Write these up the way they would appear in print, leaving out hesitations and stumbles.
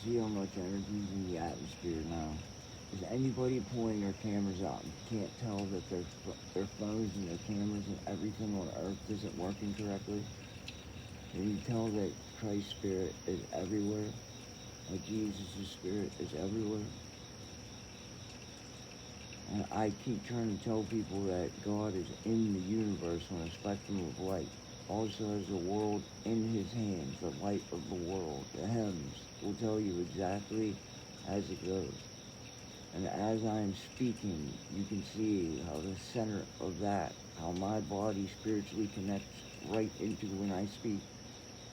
see how much energy is in the atmosphere now. Is anybody pulling their cameras out and can't tell that their phones and their cameras and everything on Earth isn't working correctly? Can you tell that Christ's Spirit is everywhere? That Jesus' Spirit is everywhere? And I keep trying to tell people that God is in the universe on a spectrum of light. Also has the world in his hands, the light of the world. The hymns will tell you exactly as it goes. And as I am speaking, you can see how the center of that, how my body spiritually connects right into when I speak.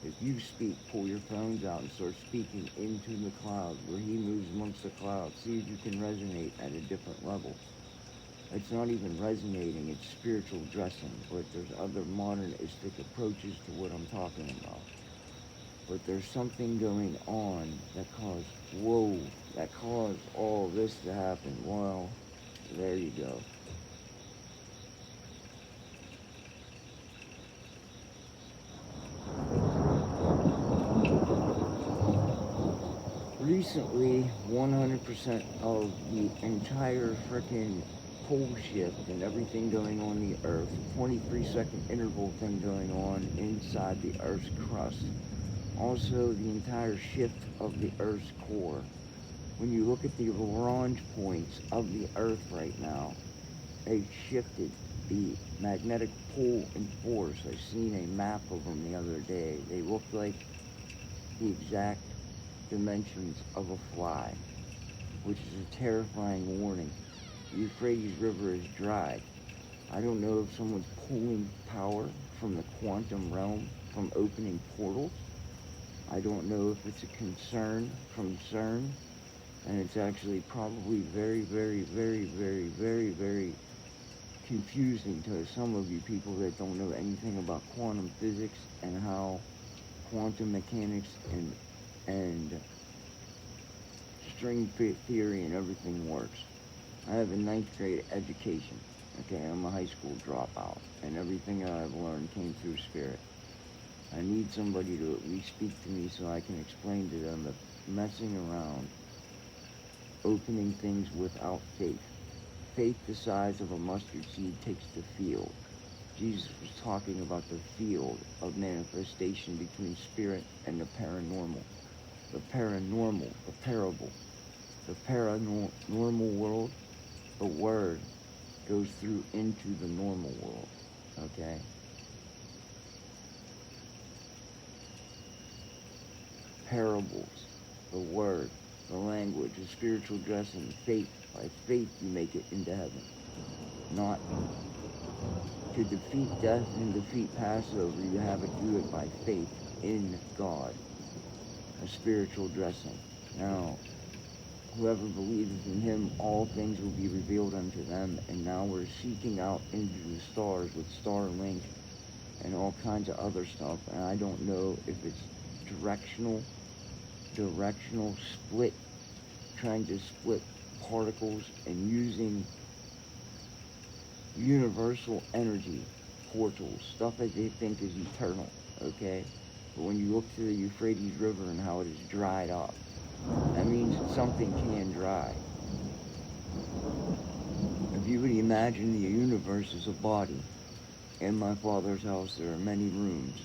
If you speak, pull your phones out and start speaking into the cloud, where he moves amongst the clouds. See if you can resonate at a different level. It's not even resonating, it's spiritual dressing, but there's other modernistic approaches to what I'm talking about. But there's something going on that caused, whoa, that caused all this to happen. Well, there you go. Recently, 100% of the entire frickin' pole shift and everything going on the Earth, 23-second interval thing going on inside the Earth's crust. Also, the entire shift of the Earth's core. When you look at the Lagrange points of the Earth right now, they've shifted the magnetic pull and force. I've seen a map of them the other day. They look like the exact dimensions of a fly, which is a terrifying warning. The Euphrates River is dry. I don't know if someone's pulling power from the quantum realm from opening portals. I don't know if it's a concern from CERN, and it's actually probably very, very, very, very, very, very confusing to some of you people that don't know anything about quantum physics and how quantum mechanics and string theory and everything works. I have a ninth grade education. Okay, I'm a high school dropout, and everything that I've learned came through spirit. I need somebody to at least speak to me so I can explain to them that messing around, opening things without faith. Faith the size of a mustard seed takes the field. Jesus was talking about the field of manifestation between spirit and the paranormal. The paranormal, the parable, the paranormal world, the word goes through into the normal world, okay? Parables, the word, the language, the spiritual dressing, faith. By faith you make it into heaven. Not to defeat death and defeat Passover, you have to do it by faith in God. A spiritual dressing. Now, whoever believeth in him, all things will be revealed unto them. And now we're seeking out into the stars with Starlink and all kinds of other stuff. And I don't know if it's directional split, trying to split particles and using universal energy portals, stuff that they think is eternal, okay? But when you look to the Euphrates River and how it is dried up, that means something can dry. If you would imagine the universe as a body, in my Father's house there are many rooms,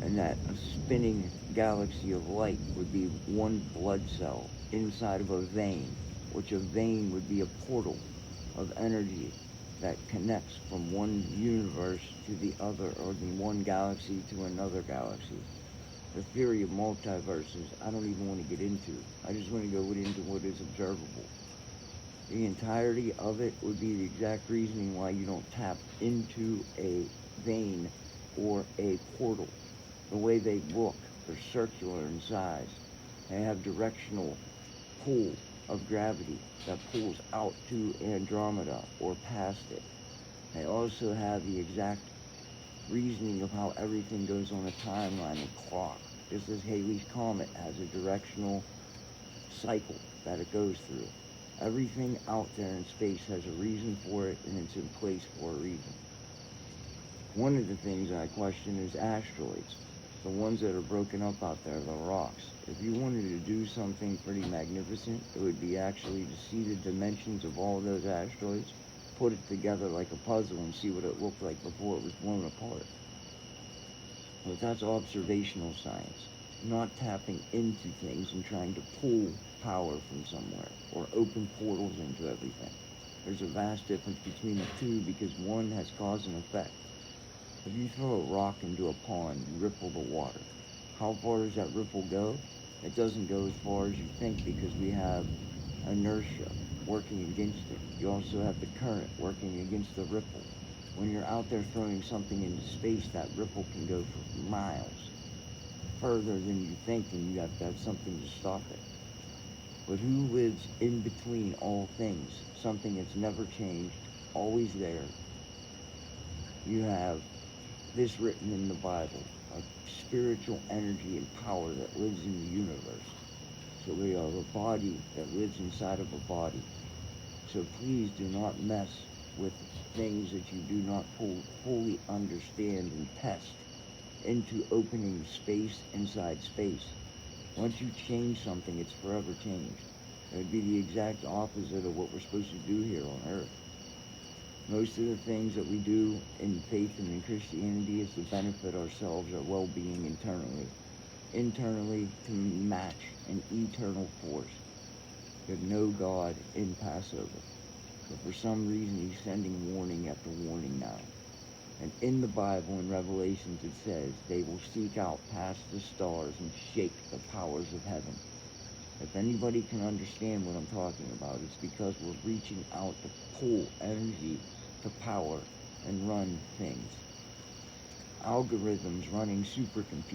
and that a spinning galaxy of light would be one blood cell inside of a vein, which a vein would be a portal of energy that connects from one universe to the other, or the one galaxy to another galaxy. The theory of multiverses, I don't even want to get into. I just want to go into what is observable. The entirety of it would be the exact reasoning why you don't tap into a vein or a portal. The way they look, they're circular in size. They have directional pull of gravity that pulls out to Andromeda or past it. They also have the exact reasoning of how everything goes on a timeline and clock. Just as Halley's Comet has a directional cycle that it goes through. Everything out there in space has a reason for it, and it's in place for a reason. One of the things I question is asteroids. The ones that are broken up out there, the rocks. If you wanted to do something pretty magnificent, it would be actually to see the dimensions of all those asteroids, put it together like a puzzle and see what it looked like before it was blown apart. But that's observational science, not tapping into things and trying to pull power from somewhere or open portals into everything. There's a vast difference between the two because one has cause and effect. If you throw a rock into a pond, you ripple the water. How far does that ripple go? It doesn't go as far as you think because we have inertia working against it. You also have the current working against the ripple. When you're out there throwing something into space, that ripple can go for miles further than you think, and you have to have something to stop it. But who lives in between all things? Something that's never changed, always there. You have this written in the Bible, a spiritual energy and power that lives in the universe. So we are a body that lives inside of a body. So please do not mess with things that you do not fully understand and test into opening space inside space. Once you change something, it's forever changed. It would be the exact opposite of what we're supposed to do here on Earth. Most of the things that we do in faith and in Christianity is to benefit ourselves, our well-being internally to match an eternal force. There's no God in Passover. But for some reason, he's sending warning after warning now. And in the Bible, in Revelations, it says, they will seek out past the stars and shake the powers of heaven. If anybody can understand what I'm talking about, it's because we're reaching out to pull energy to power and run things. Algorithms running supercomputers